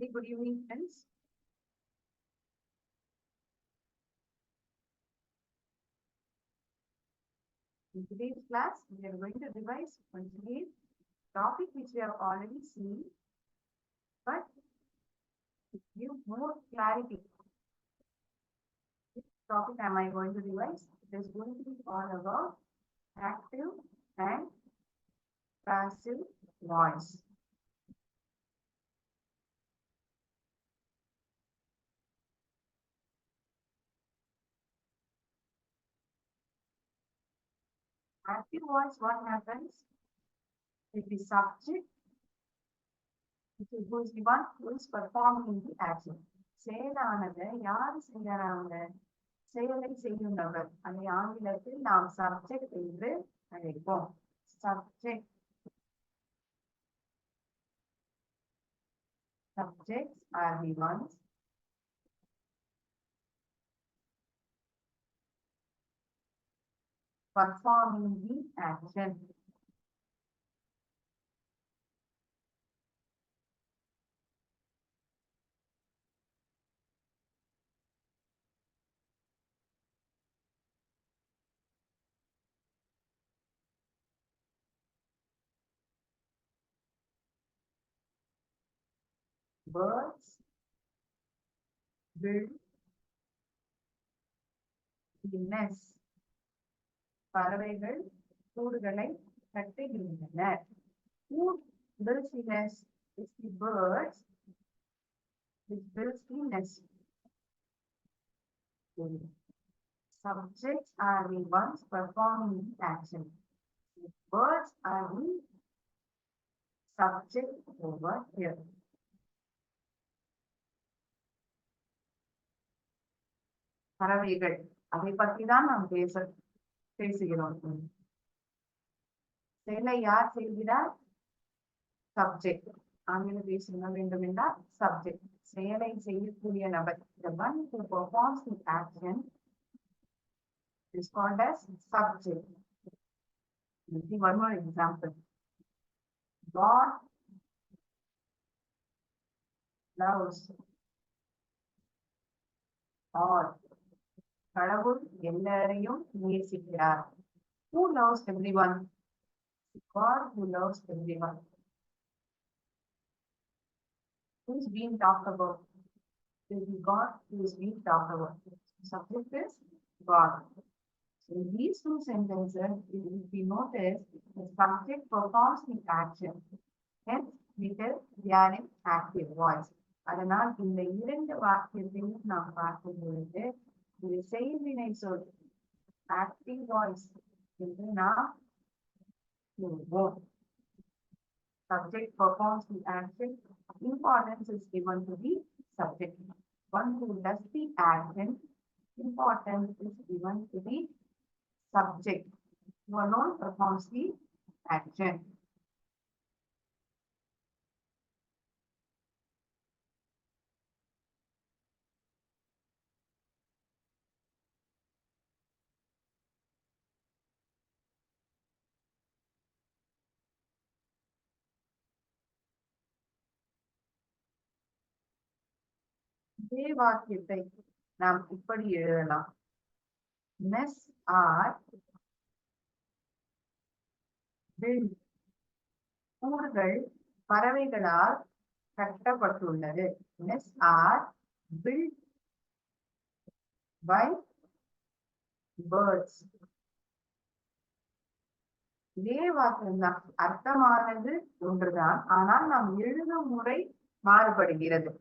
Good evening, friends. In today's class, we are going to revise once again topic which we have already seen, but to give more clarity. Which topic am I going to revise? It is going to be all about active and passive voice. Active voice, what happens? If the subject, who is the one who is performing the action. செயலானது யார் செய்யறாங்க? செயலை செய்யும் நபர். அதை ஆங்கிலத்தில் நாம் subject என்று அழைப்போம். Subjects are the ones performing the action. Birds build the nest. பறவைகள் கூடுகளை கட்டுகின்றன. Who builds the nest? It's the birds which builds the nest. Subjects are the ones performing the action. Birds are the subject over here. பறவைகள் அதை பற்றி தான் நாம் பேசுகிறோம். செயலை யார் செய்கிறார்? சப்ஜெக்ட். ஆங்கிலத்தில் சொல்ல வேண்டும் என்றால் சப்ஜெக்ட். செயலை செய்யக்கூடிய நபர். The one who performs the action is called as subject. Let's see one more example. God loves all. கடவுள் எல்லாரையும் நேசிக்கிறார். Who loves everyone? God who loves everyone. Who is being talked about? It is God who is being talked about. Subject is God. So in these two sentences, if we notice, the subject performs the action. Hence, we tell they are in active voice. அதனால் இந்த இரண்டு வாக்கியத்தையும் நாம் பார்க்கும் பொழுது இது செய்வினை சொல் active voice என்று நாம் கூறுவோம். Subject performs the action. Importance is given to the subject. One who does the action, importance is given to the subject who alone performs the action. இதே வாக்கியத்தை நாம் இப்படி எழுதலாம். Nests are built. கூடுகள் பறவைகளால் கட்டப்பட்டுள்ளது. Nests are built by birds. இதே வாக்கியம் அர்த்தமானது ஒன்றுதான், ஆனால் நாம் எழுதும் முறை மாறுபடுகிறது.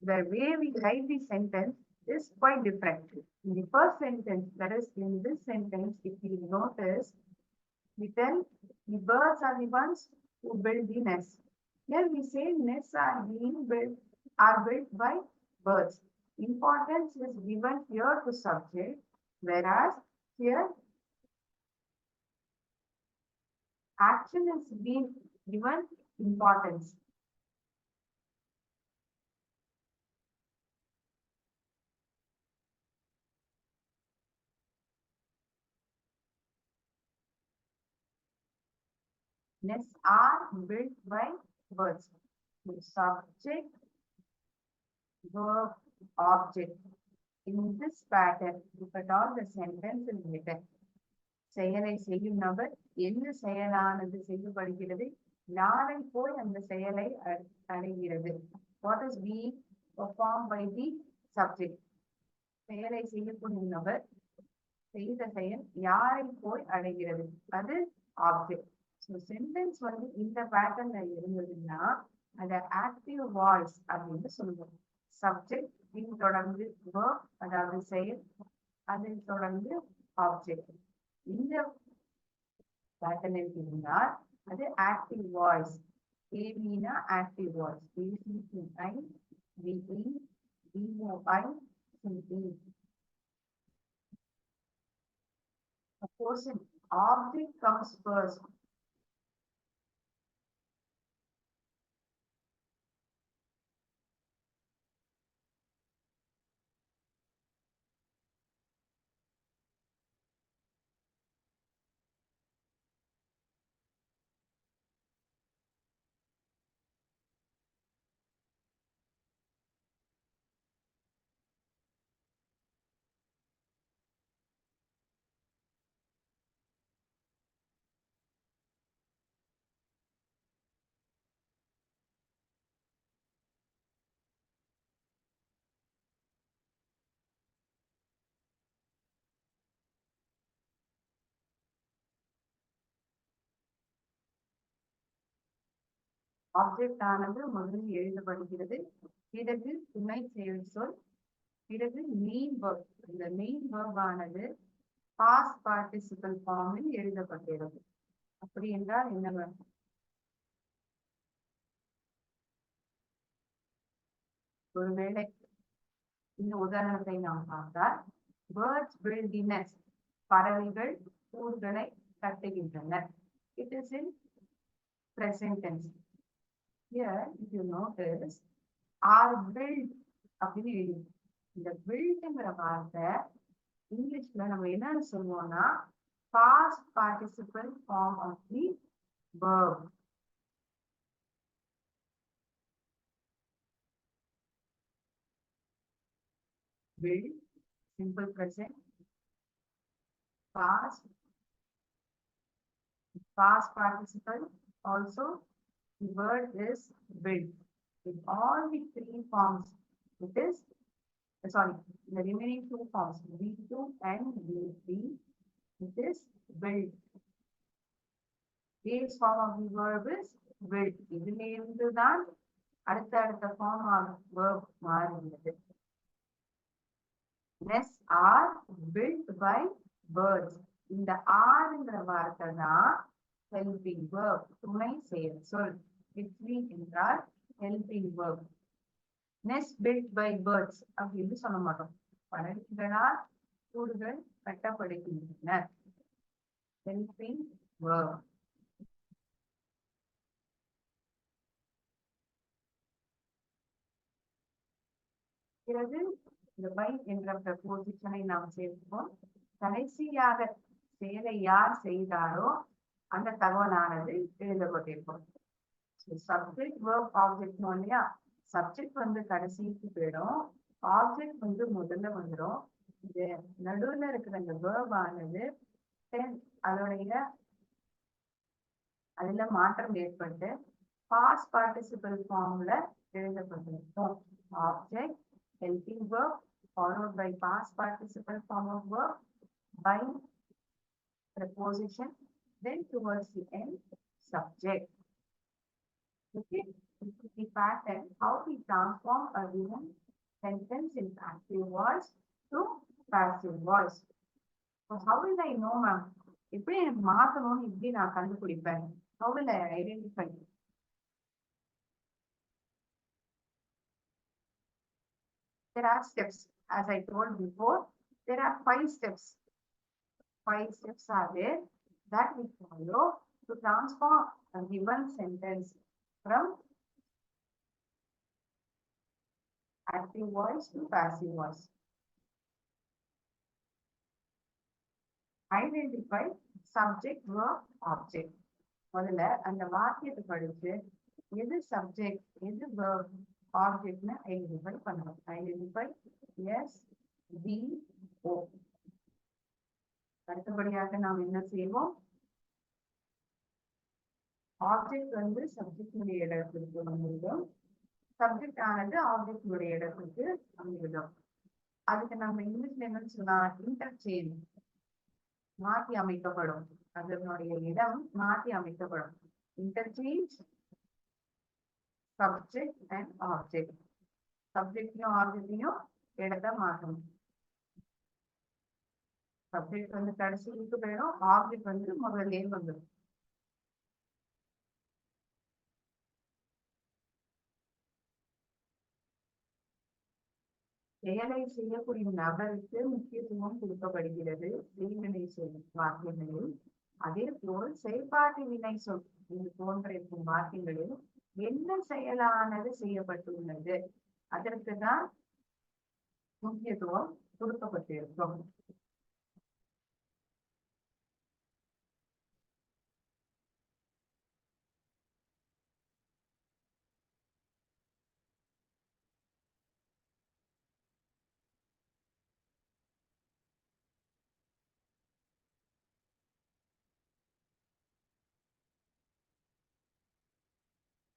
The way we write the sentence is quite different. In the first sentence, that is in this sentence, if you notice, we tell the birds are the ones who build the nest. Here we say nests are built by birds. Importance is given here to subject, whereas here action is being given importance. Nests are built by birds. The subject verb, object. In this pattern, if at all the sentence is written, செயலை செய்யும் நபர் என்ன செயலானது செய்யப்படுகிறது, நாளை போய் அந்த செயலை அடைகிறது. What is being performed by the subject? செயலை செய்யக்கூடிய நபர் செய்த செயல் யாரை போய் அடைகிறது, அது ஆப்ஜெக்ட். ஸோ சென்டென்ஸ் வந்து இந்த பேட்டர்ன்ல இருந்ததுன்னா அதை ஆக்டிவ் வாய்ஸ் அப்படின்னு சொல்லுவோம். சப்ஜெக்ட் தொடர்ந்து verb, அதாவது செயல், அதை தொடர்ந்து ஆப்ஜெக்ட். இந்த பேட்டர்னில் இருந்தால் அது ஆக்டிவ் வாய்ஸ். ஏபினா active voice, ACI, VE, DOI, CE. Suppose an object comes first. Object ஆனது முதலில் எழுதப்படுகிறது, பிறகு துணை செயல் சொல், பிறகு மெயின் verb. இந்த மெயின் verb ஆனது பாஸ்ட் பார்ட்டிசிபல் ஃபார்மில் எழுதப்பட்டிருக்கிறது. அப்படி என்றால் என்ன? ஒருவேளை இந்த உதாரணத்தை நாம் பார்த்தால், birds build the nest. பறவைகள் கூடுகளை கட்டுகின்றன. It is in present tense. Here, if you notice, are built அப்படின்னு எழுதி. இந்த buildங்கிற வார்த்தை இங்கிலீஷ்ல நம்ம என்னன்னு சொல்லுவோம்னா past participle form of the verb. Build, simple present, past participle. Also, the word is build. In all the three forms, it is, sorry, the remaining two forms, V2 and V3, it is build. Base form of the verb is build. இதிலே இருந்துதான் அடுத்த form of verb மாறுகிறது. Nests are built by birds. இந்த ஆறுங்கிற வார்த்தை தான் helping verb, துணை செயல் சொல். Which என்றால் helping verb. Nest built by birds அப்படின்னு சொல்ல மாட்டோம். பறவைகளால் கூடுகள் கட்டப்படுகின்றன. Helping verb. பிறகு இந்த by என்ற preposition-ஐ நாம் சேர்ப்போம். கடைசியாக செயலை யார் செய்தாரோ அந்த தகவலானது எழுதப்பட்டிருக்கும். சப்ஜெக்ட் verb ஆப்ஜெக்ட் இல்லையா, சப்ஜெக்ட் வந்து கடைசிக்கு போயிடும், ஆப்ஜெக்ட் வந்து முதல்ல வந்துடும். இது நடுவுல இருக்கிற அந்த verb ஆனது அதுல மாற்றம் ஏற்பட்டு பாஸ்ட் பார்ட்டிசிபல் ஃபார்ம்ல எழுதப்பட்டிருக்கும். Object, helping verb followed by past participle form of verb by preposition, then towards the end subject. Okay, this is the pattern how we transform a given sentence in active voice to passive voice. So how will I know, ma'am? எப்படி எனக்கு மாத்தணும்னு இப்படி நான் கண்டுபிடிப்பேன்? How will I identify? There are steps. As I told before, there are 5 steps. 5 steps are there that we follow to transform a given sentence from active voice to passive voice. Identify subject, verb, object. முதல்ல அந்த வாக்கியத்தை படிச்சு எது subject, எது verb, ஆப்ஜெக்ட்னு identify பண்ணணும். Identify S we ஓ. அடுத்தபடியாக நாம் என்ன செய்வோம்? ஆப்ஜெக்ட் வந்து சப்ஜெக்டினுடைய இடத்திற்கு வந்துவிடும். சப்ஜெக்ட் ஆனது ஆப்ஜெக்டினுடைய இடத்திற்கு வந்துவிடும். அதுக்கு நம்ம இங்கிலீஷ்ல என்ன சொல்லலாம்? இன்டர்சேஞ்ச், மாற்றி அமைக்கப்படும். அதனுடைய இடம் மாற்றி அமைக்கப்படும். Interchange subject and object. சப்ஜெக்டையும் ஆப்ஜெக்டையும் இடத்தை மாற்றணும். சப்ஜெக்ட் வந்து கடைசிக்கு போயிடும், ஆப்ஜெக்ட் வந்து முதல்ல வந்துடும். செயலை செய்யக்கூடிய நபருக்கு முக்கியத்துவம் கொடுக்கப்படுகிறது செய்வினை சொல் வாக்கியங்களில். அதே போல் செயல்பாட்டு வினை சொல் இது போன்ற இருக்கும் வாக்கியங்களில் என்ன செயலானது செய்யப்பட்டுள்ளது அதற்கு தான் முக்கியத்துவம் கொடுக்கப்பட்டிருக்கும்.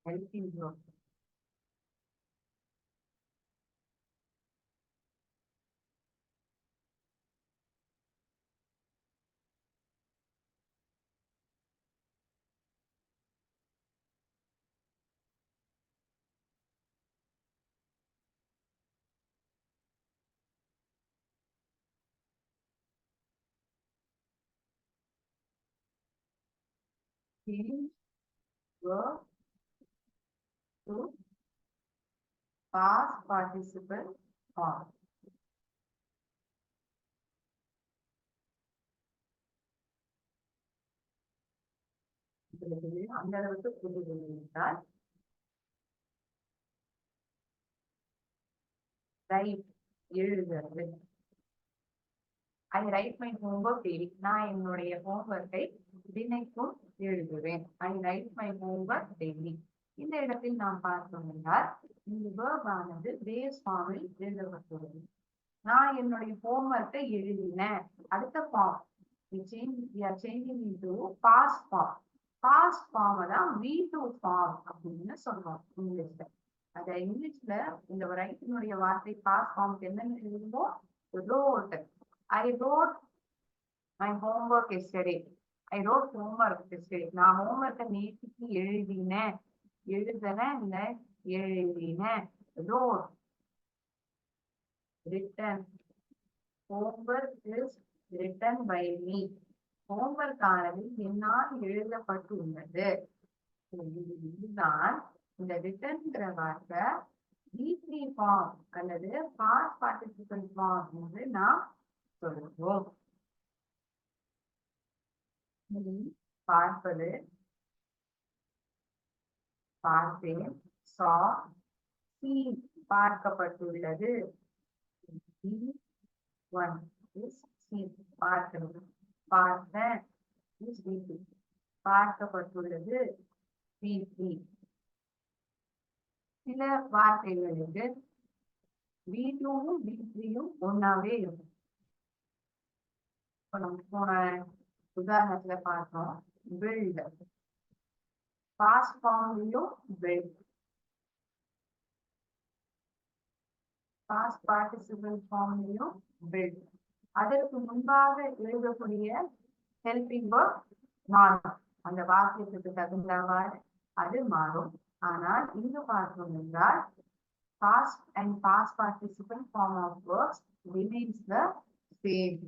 எழுப்பின்றோம். Change verb to past participle form. அந்த அளவுக்கு புரிந்து என்றால் ரைட் எழுதுறது. ஐ ரைட் மை ஹோம்ஒர்க் டெய்லி. நான் என்னுடைய ஹோம்ஒர்க்கை தினைக்கும் எழுதுவேன். ஐ ரைட் மை ஹோம்ஒர்க் டெய்லி. இந்த இடத்தில் நாம் பார்த்தோம் என்றால் இந்த verb ஆனது பேஸ் ஃபார்மில் எழுதப்பட்டுள்ளது. நான் என்னுடைய ஹோம்ஒர்க்கை எழுதினேன். அடுத்த form changing into past form. Past form தான் V2 ஃபார்ம் அப்படின்னு சொல்றோம் இங்கிலீஷ்ல. அத இங்கிலீஷ்ல இந்த ரைட்டினுடைய வார்த்தை பாஸ்ட் ஃபார்முக்கு என்னன்னு எழுதுவோம்? Road. I wrote my homework yesterday. I wrote homework yesterday. நான் ஹோம்ஒர்க்கை நேற்றுக்கு எழுதினேன். எழுதுனேன் இல்ல எழுதினேன். wrote. written. homework is written by me. homework ஆனது என்னால் எழுதப்பட்டுள்ளது. இதுதான் இந்த ரிட்டன்ங்கிற வார்த்தை V3 ஃபார்ம் அல்லது பாஸ்ட் பார்ட்டிசிபல் ஃபார்ம் என்று நாம் சொல்லுவோம். பார்ப்பது, பார்த்தேன், saw, seen பார்க்கப்பட்டுள்ளது. B1 is seen பார்க்கிறது. பார்த்தேன் is B2. பார்க்கப்பட்டுள்ளது B3. சில வார்த்தைகளுக்கு B2வும் B3யும் ஒன்னாவே இருக்கும். இப்ப நம்ம போன உதாரணத்துல பார்த்தோம் build. பாஸ்ட் ஃபார்ம்லயும் build. பாஸ்ட் பார்ட்டிசிபிள் ஃபார்ம்லயும் build. அதற்கு முன்பாக எழுதக்கூடிய ஹெல்பிங் verb மாறும். அந்த வாக்கியத்துக்கு தகுந்தவாறு அது மாறும். ஆனால் இங்கு பார்த்தோம் என்றால் past and past participle form of verbs remains the same.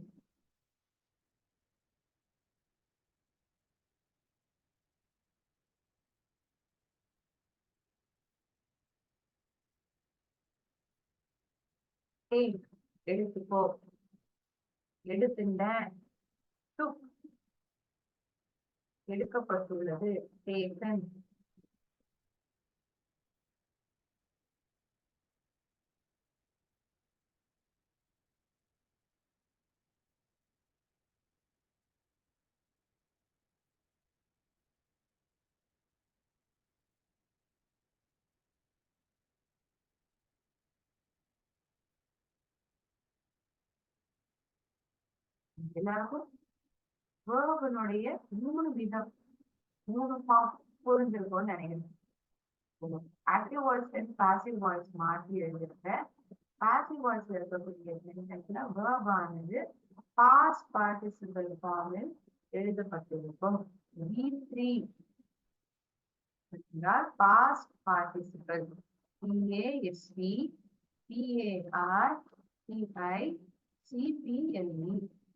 எடுத்துக்கோ, எடுத்துட்டேன். took எடுக்கப்பட்டுள்ளது. taken. எல்லாருக்கும் வேர்பனுடைய 3 விதம் 3 ஃபார்ம் புரிஞ்சிருக்கும்னு நினைக்கிறேன். Active voice and passive voice மாற்றி எழுதிருக்க. பாசிவ் வாய்ஸ்ல இருக்கக்கூடிய சென்டென்ஸ்ல வேர்ப் ஆனது பாஸ்ட் பார்ட்டிசிபிள் ஃபார்மில் எழுதப்பட்டிருக்கும். V3 என்றால் past participle. PAST, PAR, PI, CPLE.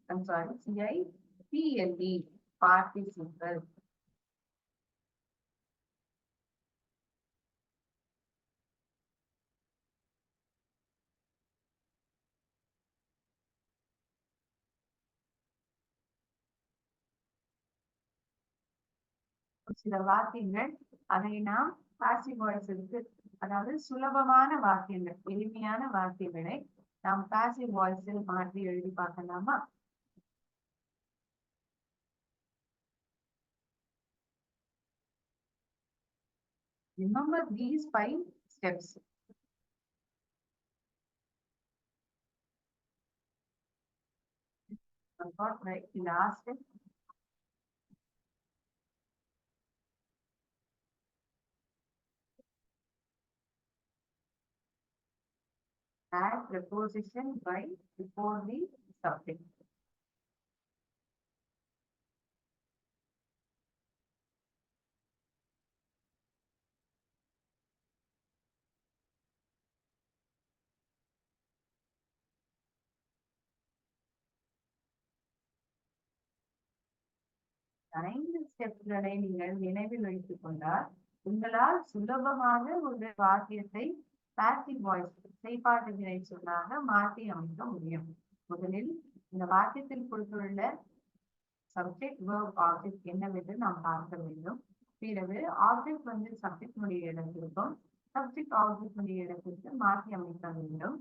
I'm sorry, CIPLE, participle. சில வாக்கியங்கள் அதை நாம் பாசிவ் வாய்ஸ் இருக்கு, அதாவது சுலபமான வாக்கியங்கள், எளிமையான வாக்கியங்களை நாம் பாசிவ் வாய்ஸில் மாற்றி எழுதி பார்க்கலாமா? Remember these 5 steps. I got right last step. Add preposition by before the subject. ஐந்து ஸ்டெப்களை நீங்கள் நினைவில் வைத்துக் கொண்டால் உங்களால் சுலபமாக ஒரு வாக்கியத்தை பாசிவ் வாய்ஸ் செய்பாட்டு வினை சொல்லாக மாற்றி அமைக்க முடியும். முதலில் இந்த வாக்கியத்தில் கொடுத்துள்ள சப்ஜெக்ட் வேர்ப் ஆப்ஜெக்ட் என்னவென்று நாம் பார்க்க வேண்டும். பிறகு ஆப்ஜெக்ட் வந்து சப்ஜெக்டினுடைய இடத்திற்கும் சப்ஜெக்ட் ஆப்ஜெக்டினுடைய இடத்திற்கு மாற்றி அமைக்க வேண்டும்.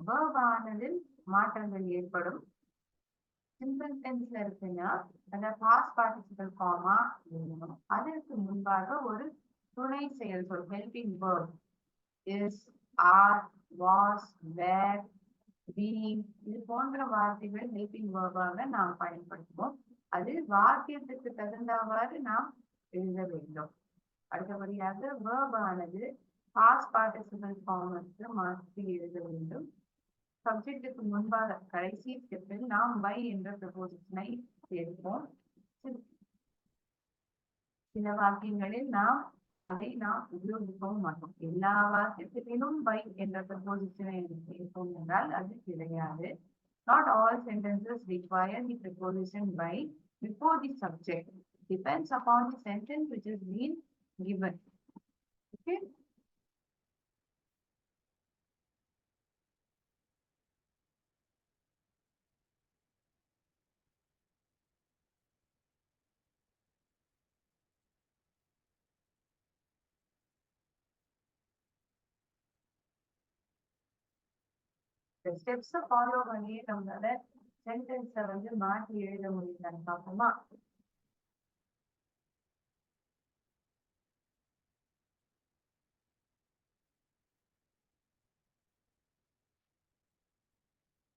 வேர்ப் ஆனதில் மாற்றங்கள் ஏற்படும். சிம்பிள் டென்ஸ்ல இருக்குன்னா அந்த பாஸ்ட் பார்ட்டிசிபிள் ஃபார்மா எழுதணும். அதற்கு முன்பாக ஒரு துணை செயல் சொல் helping verb is, are, was, were, being இது போன்ற வார்த்தைகள் ஹெல்பிங் வேர்பாக நாம் பயன்படுத்துவோம். அது வாக்கியத்துக்கு தகுந்தவாறு நாம் எழுத வேண்டும். அடுத்தபடியாக வேர்ப் ஆனது பாஸ்ட் பார்ட்டிசிபிள் ஃபார்முக்கு மாற்றி எழுத வேண்டும். சப்ஜெக்டுக்கு முன்பாக கடைசி ஸ்டெப்பில் நாம் பை என்ற ப்ரொபோசிஷனை சேர்ப்போம். சில வாக்கியங்களில் அதை நாம் உபயோகிக்கவும் மாட்டோம். எல்லா வாக்கியத்திலும் பை என்ற ப்ரொபோசிஷனை சேர்ப்போம் என்றால் அது கிடையாது. Not all sentences require the preposition by before the subject. Depends upon the sentence which is been given. Okay. The steps follow பண்ணி நம்மளால சென்டென்ஸை வந்து மாற்றி எழுத முடியுதான்னு பார்ப்போமா?